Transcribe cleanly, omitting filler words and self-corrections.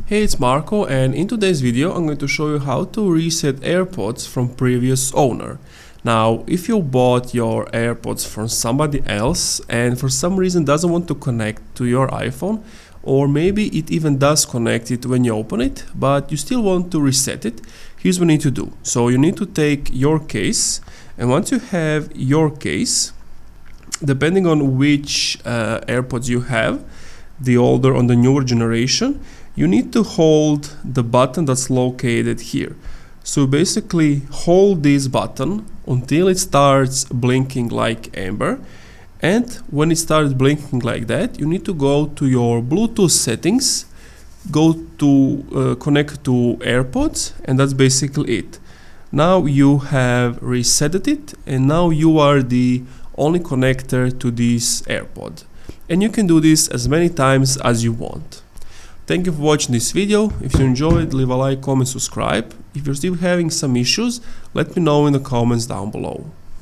Hey, it's Marco, and in today's video I'm going to show you how to reset AirPods from previous owner. Now, if you bought your AirPods from somebody else and for some reason doesn't want to connect to your iPhone, or maybe it even does connect it when you open it, but you still want to reset it, here's what you need to do. So you need to take your case, and once you have your case, depending on which AirPods you have, the older or the newer generation, you need to hold the button that's located here. So basically hold this button until it starts blinking like amber, and when it starts blinking like that, you need to go to your Bluetooth settings, go to connect to AirPods, and that's basically it. Now you have reset it, and now you are the only connector to this AirPod, and you can do this as many times as you want. Thank you for watching this video. If you enjoyed, leave a like, comment, subscribe. If you're still having some issues, let me know in the comments down below.